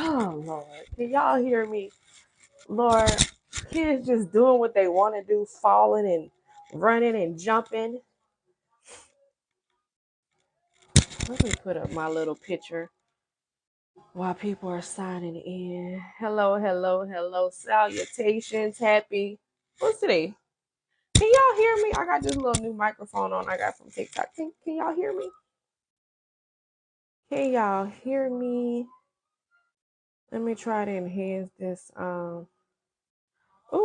Oh Lord, can y'all hear me? Lord, kids just doing what they want to do, falling and running and jumping. Let me put up my little picture while people are signing in. Hello, hello, hello. Salutations. Happy. What's today? Can y'all hear me? I got this little new microphone on I got from TikTok. Can y'all hear me? Can y'all hear me? Let me try to enhance this. Oh,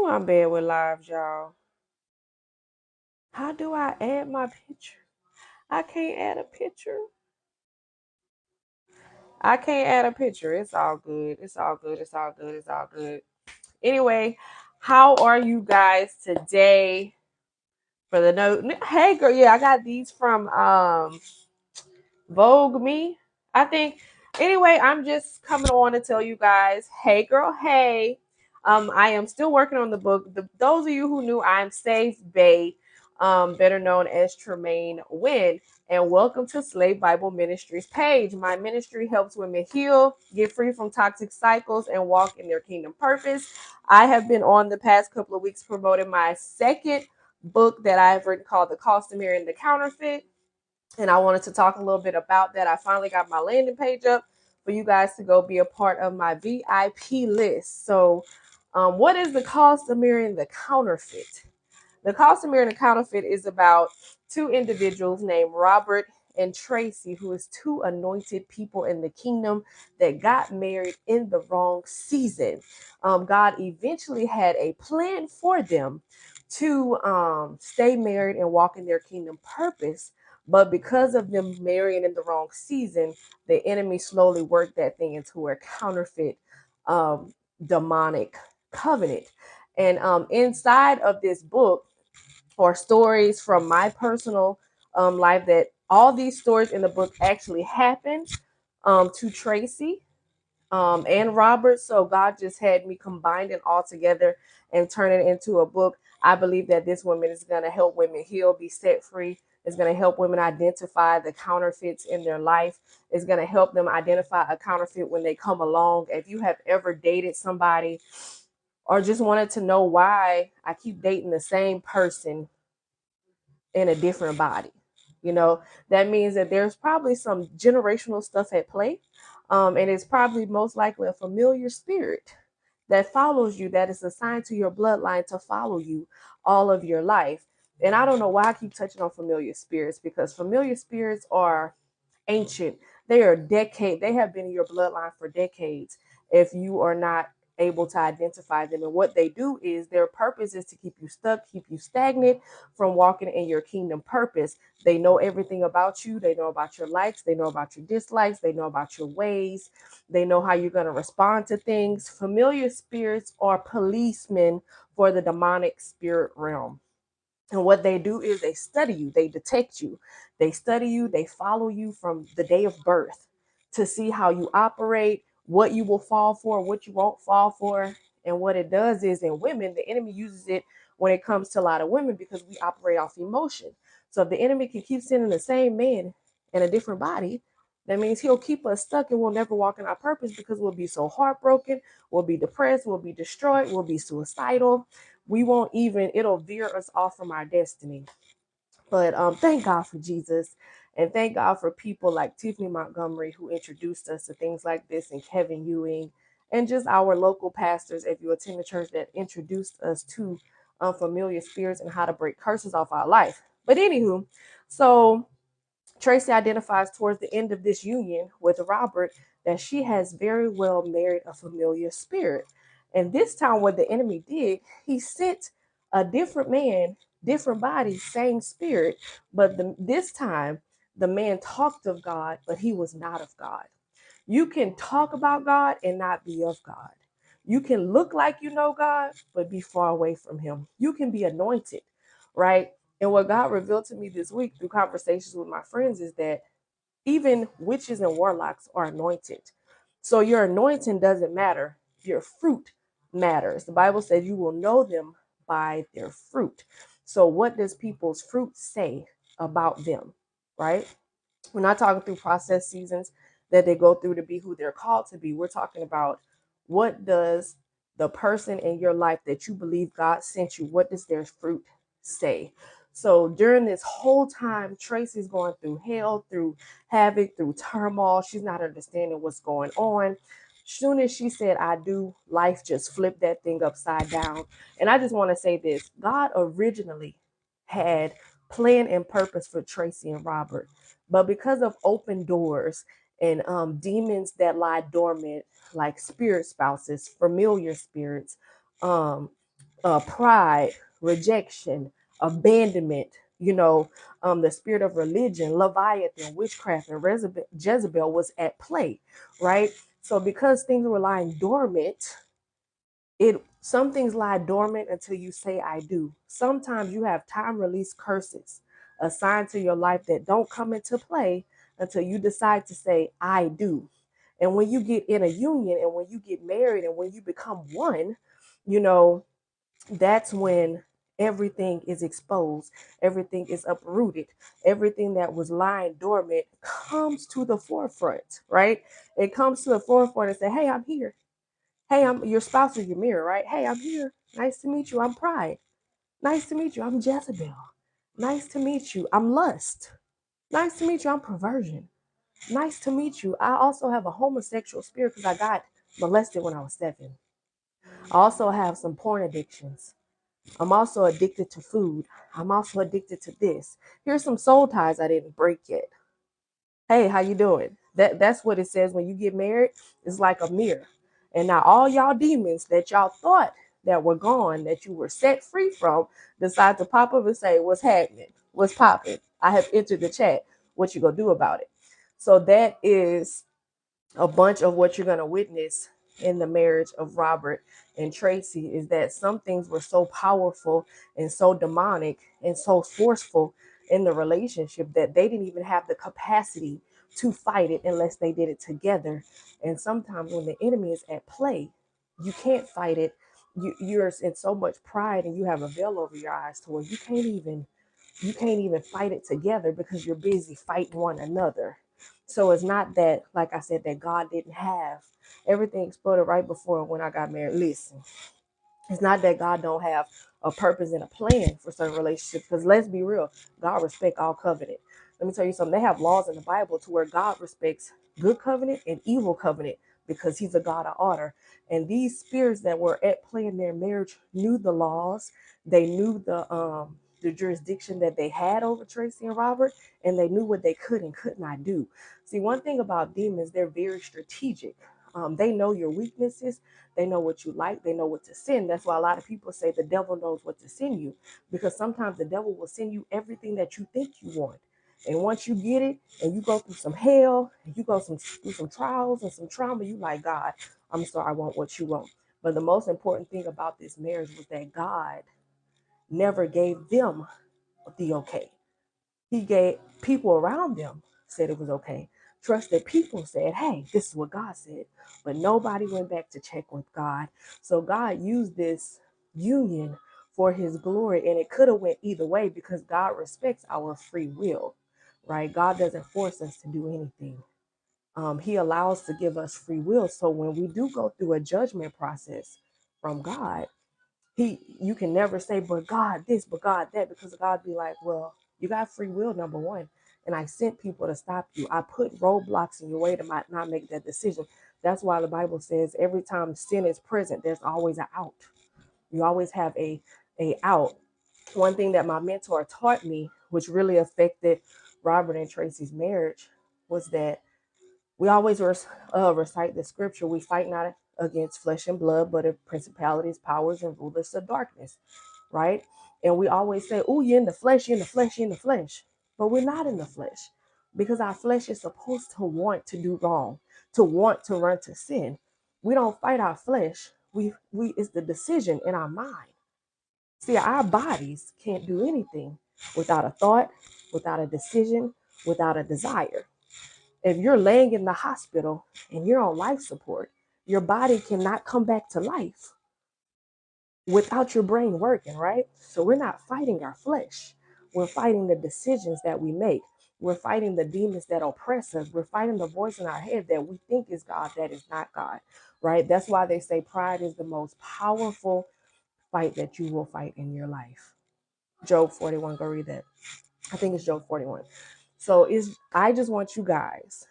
I'm bad with lives, y'all. How do I add my picture? I can't add a picture. I can't add a picture. It's all good. It's all good. It's all good. It's all good. Anyway, how are you guys today? For the note, hey girl, yeah, I got these from Vogue Me, I think. Anyway, I'm just coming on to tell you guys, hey girl, hey. I am still working on the book. Those of you who knew, I'm Safe Bay, better known as Tremaine Wynn. And welcome to Slave Bible Ministries page. My ministry helps women heal, get free from toxic cycles, and walk in their kingdom purpose. I have been on the past couple of weeks promoting my second book that I've written called The Cost of Marrying the Counterfeit. And I wanted to talk a little bit about that. I finally got my landing page up for you guys to go be a part of my VIP list. So, what is the cost of marrying the counterfeit? The cost of marrying a counterfeit is about two individuals named Robert and Tracy, who is two anointed people in the kingdom that got married in the wrong season. God eventually had a plan for them to stay married and walk in their kingdom purpose. But because of them marrying in the wrong season, the enemy slowly worked that thing into a counterfeit demonic covenant. And inside of this book, or stories from my personal life, that all these stories in the book actually happened to Tracy and Robert. So God just had me combine it all together and turn it into a book. I believe that this woman is going to help women heal, be set free. It's going to help women identify the counterfeits in their life. It's going to help them identify a counterfeit when they come along. If you have ever dated somebody or just wanted to know why I keep dating the same person in a different body, you know, that means that there's probably some generational stuff at play. And it's probably most likely a familiar spirit that follows you, that is assigned to your bloodline to follow you all of your life. And I don't know why I keep touching on familiar spirits, because familiar spirits are ancient. They are decade. They have been in your bloodline for decades. If you are not able to identify them, and what they do is their purpose is to keep you stuck, keep you stagnant from walking in your kingdom purpose. They know everything about you. They know about your likes. They know about your dislikes. They know about your ways. They know how you're going to respond to things. Familiar spirits are policemen for the demonic spirit realm. And what they do is they study you, they detect you, they study you, they follow you from the day of birth to see how you operate, what you will fall for, what you won't fall for. And what it does is, in women, the enemy uses it when it comes to a lot of women, because we operate off emotion. So if the enemy can keep sending the same man in a different body, that means he'll keep us stuck and we'll never walk in our purpose, because we'll be so heartbroken, we'll be depressed, we'll be destroyed, we'll be suicidal. We won't even, it'll veer us off from our destiny. But thank God for Jesus, and thank God for people like Tiffany Montgomery, who introduced us to things like this, and Kevin Ewing, and just our local pastors, if you attend the church, that introduced us to familiar spirits and how to break curses off our life. But anywho, so Tracy identifies towards the end of this union with Robert that she has very well married a familiar spirit. And this time, what the enemy did, he sent a different man, different body, same spirit. But this time, the man talked of God, but he was not of God. You can talk about God and not be of God. You can look like you know God, but be far away from him. You can be anointed, right? And what God revealed to me this week through conversations with my friends is that even witches and warlocks are anointed. So your anointing doesn't matter. Your fruit matters. The Bible says you will know them by their fruit. So what does people's fruit say about them? right? We're not talking through process seasons that they go through to be who they're called to be. We're talking about, what does the person in your life that you believe God sent you, what does their fruit say? So during this whole time, Tracy's going through hell, through havoc, through turmoil. She's not understanding what's going on. Soon as she said, I do, life just flipped that thing upside down. And I just want to say this: God originally had plan and purpose for Tracy and Robert, but because of open doors and demons that lie dormant, like spirit spouses, familiar spirits, um, pride, rejection, abandonment, the spirit of religion, Leviathan, witchcraft, and Jezebel was at play, right? So because things were lying dormant, some things lie dormant until you say I do. Sometimes you have time release curses assigned to your life that don't come into play until you decide to say I do. And when you get in a union, and when you get married, and when you become one, you know, that's when everything is exposed, everything is uprooted, everything that was lying dormant comes to the forefront, right? It comes to the forefront and say, hey, I'm here. Hey, I'm your spouse is your mirror, right? Hey, I'm here. Nice to meet you. I'm pride. Nice to meet you. I'm Jezebel. Nice to meet you. I'm lust. Nice to meet you. I'm perversion. Nice to meet you. I also have a homosexual spirit because I got molested when I was 7. I also have some porn addictions. I'm also addicted to food. I'm also addicted to this. Here's some soul ties I didn't break yet. Hey, how you doing? That's what it says when you get married. It's like a mirror. And now all y'all demons that y'all thought that were gone, that you were set free from, decide to pop up and say, what's happening? What's popping? I have entered the chat. What you gonna do about it? So that is a bunch of what you're going to witness in the marriage of Robert and Tracy, is that some things were so powerful and so demonic and so forceful in the relationship that they didn't even have the capacity to fight it unless they did it together. And sometimes when the enemy is at play, you can't fight it. You're in so much pride and you have a veil over your eyes to where you can't even fight it together because you're busy fighting one another. So it's not that, like I said, that God didn't have everything exploded right before when I got married. Listen, it's not that God don't have a purpose and a plan for certain relationships. Because let's be real, God respect all covenant. Let me tell you something. They have laws in the Bible to where God respects good covenant and evil covenant because He's a God of order. And these spirits that were at play in their marriage knew the laws. They knew the jurisdiction that they had over Tracy and Robert, and they knew what they could and could not do. See, one thing about demons, they're very strategic. They know your weaknesses. They know what you like. They know what to send. That's why a lot of people say the devil knows what to send you, because sometimes the devil will send you everything that you think you want. And once you get it and you go through some hell, and you go through some trials and some trauma, you like, God, I'm sorry, I want what you want. But the most important thing about this marriage was that God never gave them the okay. He gave people around them said it was okay. Trusted people said, hey, this is what God said. But nobody went back to check with God. So God used this union for His glory. And it could have went either way because God respects our free will, right? God doesn't force us to do anything. He allows to give us free will. So when we do go through a judgment process from God, you can never say, but God this, but God that, because God be like, well, you got free will, number one. And I sent people to stop you. I put roadblocks in your way to not make that decision. That's why the Bible says every time sin is present, there's always an out. You always have a out. One thing that my mentor taught me, which really affected Robert and Tracy's marriage, was that we always recite the scripture. We fight not against flesh and blood, but of principalities, powers, and rulers of darkness, right? And we always say, oh, you're in the flesh, you're in the flesh, you're in the flesh. But we're not in the flesh, because our flesh is supposed to want to do wrong, to want to run to sin. We don't fight our flesh. We it's the decision in our mind. See, our bodies can't do anything without a thought, without a decision, without a desire. If you're laying in the hospital and you're on life support, your body cannot come back to life without your brain working, right? So we're not fighting our flesh. We're fighting the decisions that we make. We're fighting the demons that oppress us. We're fighting the voice in our head that we think is God, that is not God, right? That's why they say pride is the most powerful fight that you will fight in your life. Job 41, go read that. I think it's Job 41. So I just want you guys,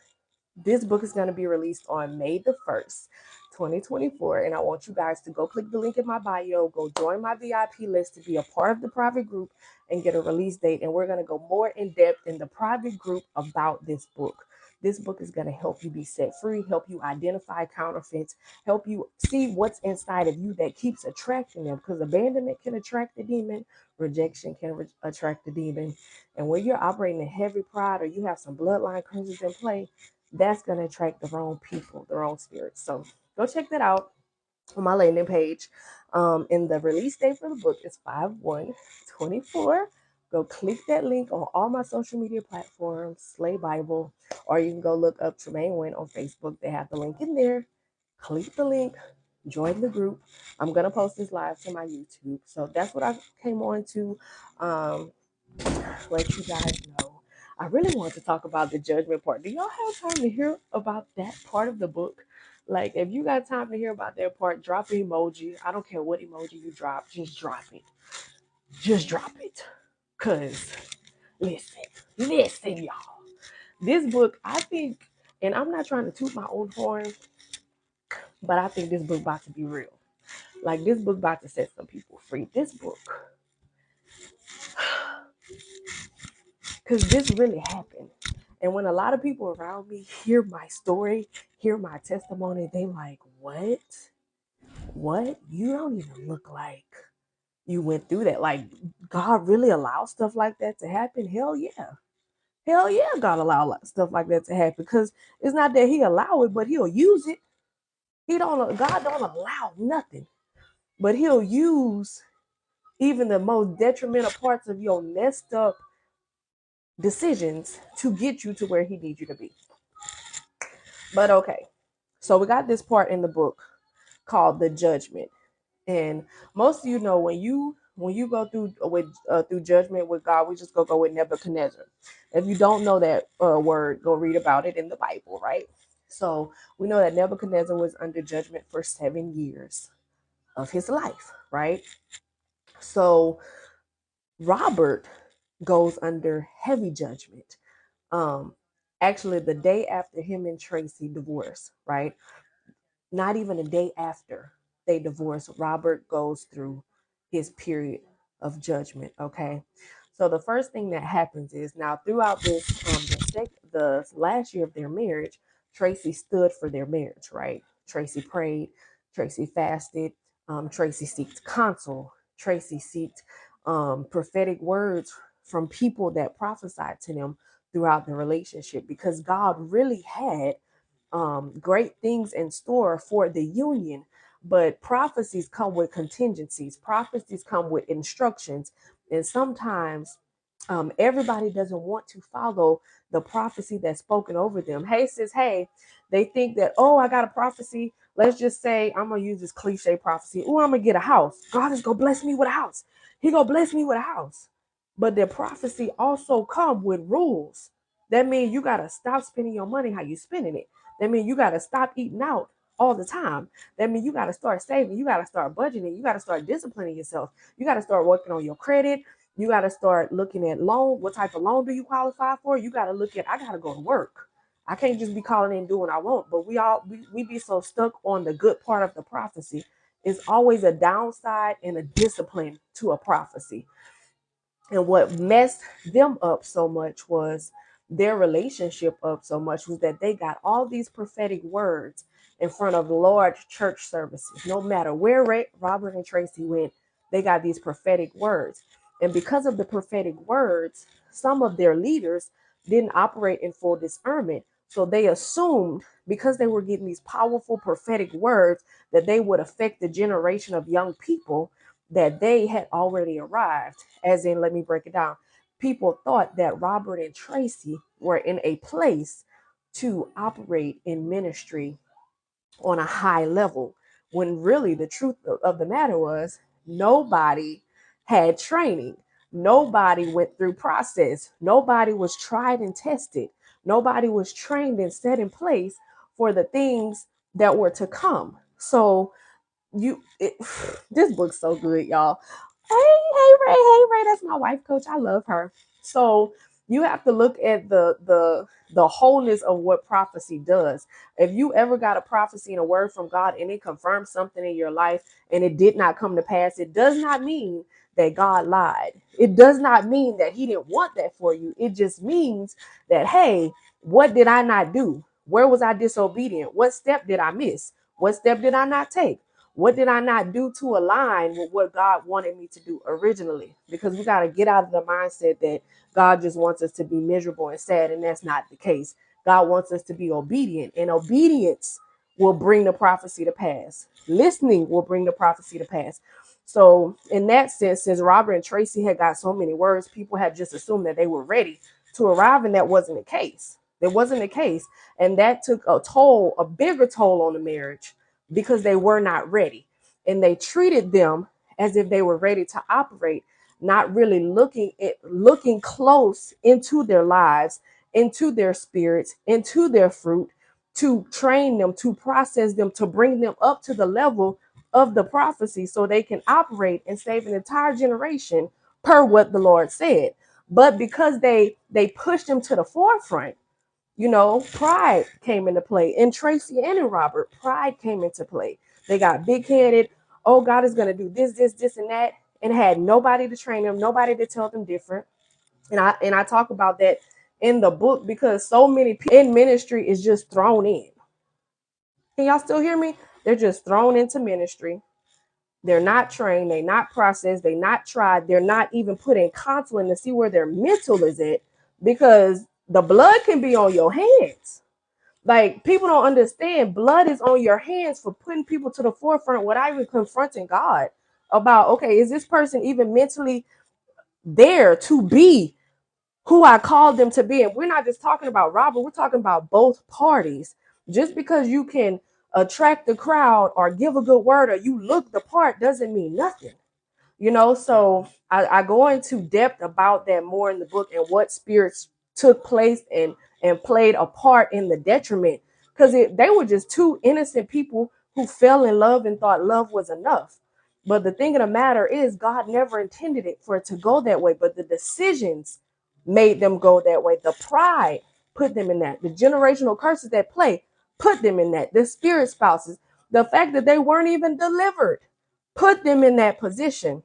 this book is going to be released on May the 1st, 2024. And I want you guys to go click the link in my bio, go join my VIP list to be a part of the private group and get a release date. And we're going to go more in depth in the private group about this book. This book is going to help you be set free, help you identify counterfeits, help you see what's inside of you that keeps attracting them, because abandonment can attract the demon, rejection can attract the demon. And when you're operating in heavy pride or you have some bloodline curses in play, that's going to attract the wrong people, the wrong spirits. So go check that out on my landing page. And the release date for the book is 5/1/24. Go click that link on all my social media platforms, Slay Bible, or you can go look up Tremaine Wynn on Facebook. They have the link in there. Click the link, join the group. I'm going to post this live to my YouTube. So that's what I came on to let you guys know. I really want to talk about the judgment part. Do y'all have time to hear about that part of the book? Like, if you got time to hear about that part, drop an emoji. I don't care what emoji you drop, just drop it. Just drop it. Because, listen, y'all. This book, I think, and I'm not trying to toot my own horn, but I think this book about to be real. Like, this book about to set some people free. This book, because this really happened. And when a lot of people around me hear my story, hear my testimony, they like, what? What? You don't even look like you went through that. Like, God really allows stuff like that to happen? Hell yeah. Hell yeah, God allow stuff like that to happen. Because it's not that he allow it, but he'll use it. God don't allow nothing. But he'll use even the most detrimental parts of your messed up decisions to get you to where he needs you to be. But okay. So we got this part in the book called the judgment, and most of you know when you go through judgment with God, we just go with Nebuchadnezzar. If you don't know that word, go read about it in the Bible, right? So we know that Nebuchadnezzar was under judgment for 7 years of his life, right? So Robert goes under heavy judgment. Um, Actually, the day after him and Tracy divorce, right? Not even a day after they divorce, Robert goes through his period of judgment. Okay. So the first thing that happens is now throughout the last year of their marriage, Tracy stood for their marriage, right? Tracy prayed, Tracy fasted, Tracy seeked counsel, Tracy seeked prophetic words from people that prophesied to them throughout the relationship, because God really had great things in store for the union. But prophecies come with contingencies, prophecies come with instructions. And sometimes everybody doesn't want to follow the prophecy that's spoken over them. Hey, sis, hey, they think that, oh, I got a prophecy. Let's just say I'm going to use this cliche prophecy. Oh, I'm going to get a house. God is going to bless me with a house. He going to bless me with a house. But the prophecy also come with rules. That means you got to stop spending your money how you spending it. That means you got to stop eating out all the time. That means you got to start saving. You got to start budgeting. You got to start disciplining yourself. You got to start working on your credit. You got to start looking at loan. What type of loan do you qualify for? You got to look at, I got to go to work. I can't just be calling in and doing what I want. But we be so stuck on the good part of the prophecy. It's always a downside and a discipline to a prophecy. And what messed them up so much was their relationship up so much was that they got all these prophetic words in front of large church services. No matter where Robert and Tracy went, they got these prophetic words. And because of the prophetic words, some of their leaders didn't operate in full discernment. So they assumed, because they were getting these powerful prophetic words, that they would affect the generation of young people that they had already arrived. As in, let me break it down. People thought that Robert and Tracy were in a place to operate in ministry on a high level, when really the truth of the matter was nobody had training. Nobody went through process. Nobody was tried and tested. Nobody was trained and set in place for the things that were to come. So this book's so good, y'all. Hey Ray, that's my wife coach. I love her. So you have to look at the wholeness of what prophecy does. If you ever got a prophecy and a word from God and it confirms something in your life and it did not come to pass, it does not mean that God lied. It does not mean that he didn't want that for you. It just means that, hey, what did I not do? Where was I disobedient? What step did I miss? What step did I not take? What did I not do to align with what God wanted me to do originally? Because we got to get out of the mindset that God just wants us to be miserable and sad, and that's not the case. God wants us to be obedient, and obedience will bring the prophecy to pass. Listening will bring the prophecy to pass. So, in that sense, since Robert and Tracy had got so many words, people had just assumed that they were ready to arrive, and that wasn't the case. That wasn't the case. And that took a toll, a bigger toll on the marriage because they were not ready. And they treated them as if they were ready to operate, not really looking close into their lives, into their spirits, into their fruit, to train them, to process them, to bring them up to the level of the prophecy so they can operate and save an entire generation per what the Lord said. But because they pushed them to the forefront, pride came into play. And Tracy and in Robert, pride came into play. They got big headed. Oh, God is going to do this, and that, and had nobody to train them, nobody to tell them different. And I talk about that in the book because so many people in ministry is just thrown in. Can y'all still hear me? They're just thrown into ministry. They're not trained. They're not processed. They're not tried. They're not even put in counseling to see where their mental is at because the blood can be on your hands. Like, people don't understand blood is on your hands for putting people to the forefront without even confronting God about, okay, is this person even mentally there to be who I called them to be? And we're not just talking about Robert, we're talking about both parties. Just because you can attract the crowd or give a good word or you look the part doesn't mean nothing. So I go into depth about that more in the book and what spirits took place and played a part in the detriment, because they were just two innocent people who fell in love and thought love was enough. But the thing of the matter is, God never intended it for it to go that way, but the decisions made them go that way. The pride put them in that. The generational curses that play put them in that. The spirit spouses, the fact that they weren't even delivered, put them in that position.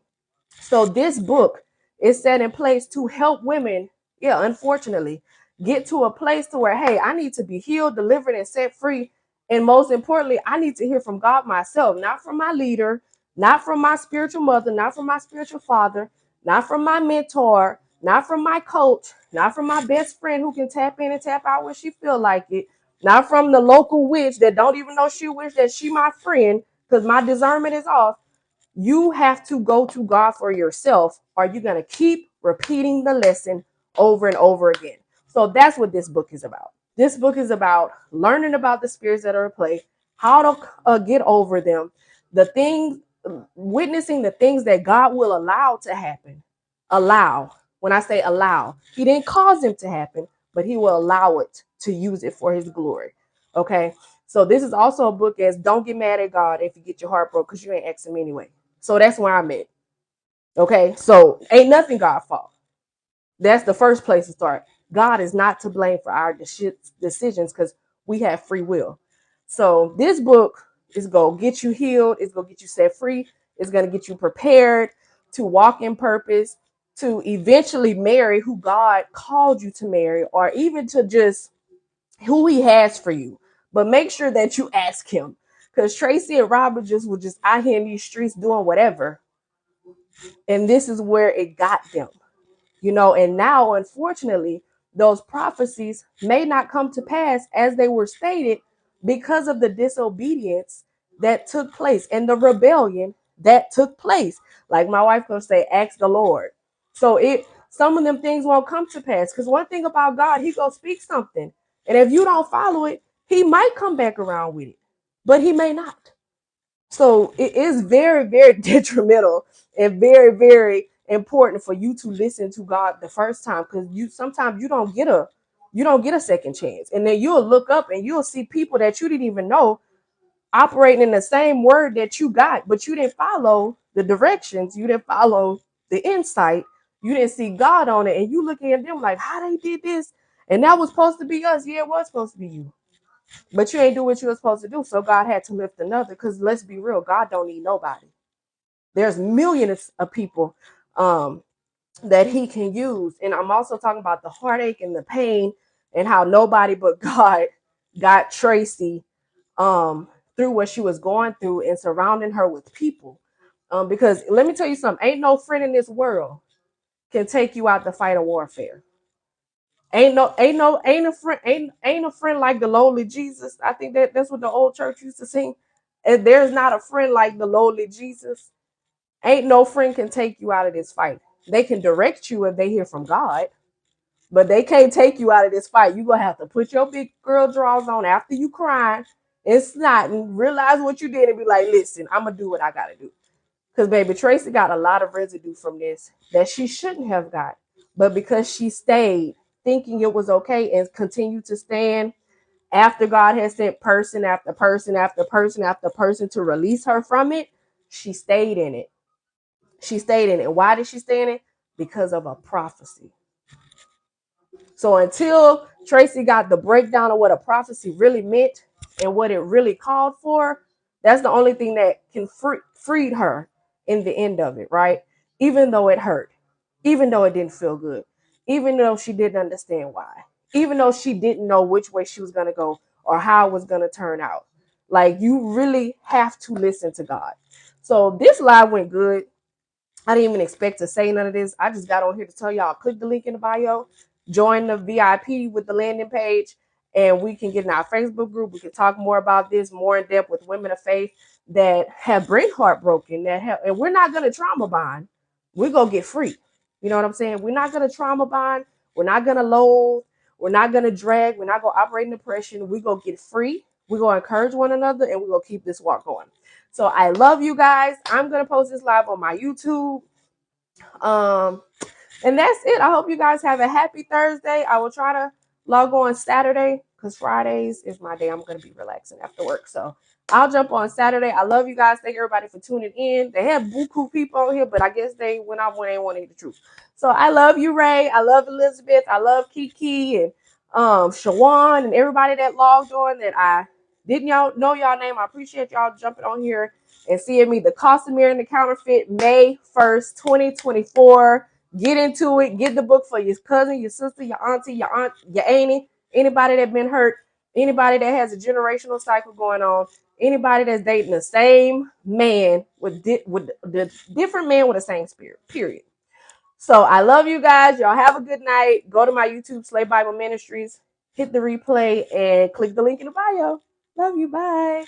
So this book is set in place to help women, unfortunately, get to a place to where, hey, I need to be healed, delivered, and set free. And most importantly, I need to hear from God myself, not from my leader, not from my spiritual mother, not from my spiritual father, not from my mentor, not from my coach, not from my best friend who can tap in and tap out when she feel like it, not from the local witch that don't even know she wish that she my friend because my discernment is off. You have to go to God for yourself, or you're going to keep repeating the lesson over and over again. So that's what this book is about. This book is about learning about the spirits that are at play, how to get over them, the things, witnessing the things that God will allow to happen. Allow. When I say allow, he didn't cause them to happen, but he will allow it to use it for his glory. Okay. So this is also a book as don't get mad at God if you get your heart broke because you ain't asking him anyway. So that's where I'm at. Okay. So ain't nothing God's fault. That's the first place to start. God is not to blame for our decisions because we have free will. So this book is going to get you healed. It's going to get you set free. It's going to get you prepared to walk in purpose, to eventually marry who God called you to marry, or even to just who he has for you. But make sure that you ask him, because Tracy and Robert were just out here in these streets doing whatever. And this is where it got them. And now, unfortunately, those prophecies may not come to pass as they were stated because of the disobedience that took place and the rebellion that took place. Like my wife gonna say, ask the Lord. So some of them things won't come to pass, because one thing about God, he gonna speak something, and if you don't follow it, he might come back around with it, but he may not. So it is very, very detrimental and very, very important for you to listen to God the first time, because sometimes you don't get a second chance. And then you'll look up and you'll see people that you didn't even know operating in the same word that you got, but you didn't follow the directions, you didn't follow the insight, you didn't see God on it, and you looking at them like, how they did this, and that was supposed to be us. Yeah, it was supposed to be you, but you ain't do what you were supposed to do. So God had to lift another, because let's be real, God don't need nobody. There's millions of people that he can use. And I'm also talking about the heartache and the pain, and how nobody but God got Tracy through what she was going through, and surrounding her with people. Because let me tell you something, ain't no friend in this world can take you out the fight of warfare. Ain't a friend like the lowly Jesus. I think that's what the old church used to sing. And there's not a friend like the lowly Jesus. Ain't no friend can take you out of this fight. They can direct you if they hear from God, but they can't take you out of this fight. You're gonna have to put your big girl drawers on after you crying and snotting, realize what you did, and be like, listen, I'm gonna do what I gotta do. Because baby, Tracy got a lot of residue from this that she shouldn't have got. But because she stayed thinking it was okay and continued to stand after God has sent person after person after person after person to release her from it, she stayed in it. She stayed in it. Why did she stay in it? Because of a prophecy. So until Tracy got the breakdown of what a prophecy really meant and what it really called for, that's the only thing that can freed her in the end of it, right? Even though it hurt, even though it didn't feel good, even though she didn't understand why, even though she didn't know which way she was going to go or how it was going to turn out. Like, you really have to listen to God. So this live went good. I didn't even expect to say none of this. I just got on here to tell y'all, click the link in the bio, join the VIP with the landing page, and we can get in our Facebook group. We can talk more about this, more in depth with women of faith that have been heartbroken, and we're not going to trauma bond. We're going to get free. You know what I'm saying? We're not going to trauma bond. We're not going to loathe. We're not going to drag. We're not going to operate in depression. We're going to get free. We're going to encourage one another, and we're going to keep this walk going. So I love you guys. I'm going to post this live on my YouTube. And that's it. I hope you guys have a happy Thursday. I will try to log on Saturday, because Fridays is my day. I'm going to be relaxing after work. So I'll jump on Saturday. I love you guys. Thank everybody for tuning in. They have buku people on here, but I guess they went off when they want to hear the truth. So I love you, Ray. I love Elizabeth. I love Kiki and Shawan and everybody that logged on that I didn't know y'all name. I appreciate y'all jumping on here and seeing me. The Costumere and the Counterfeit, May 1st, 2024. Get into it. Get the book for your cousin, your sister, your auntie, your aunt, your auntie, anybody that been hurt, anybody that has a generational cycle going on, anybody that's dating the same man with the different man with the same spirit, period. So I love you guys. Y'all have a good night. Go to my YouTube, Slay Bible Ministries. Hit the replay and click the link in the bio. Love you. Bye.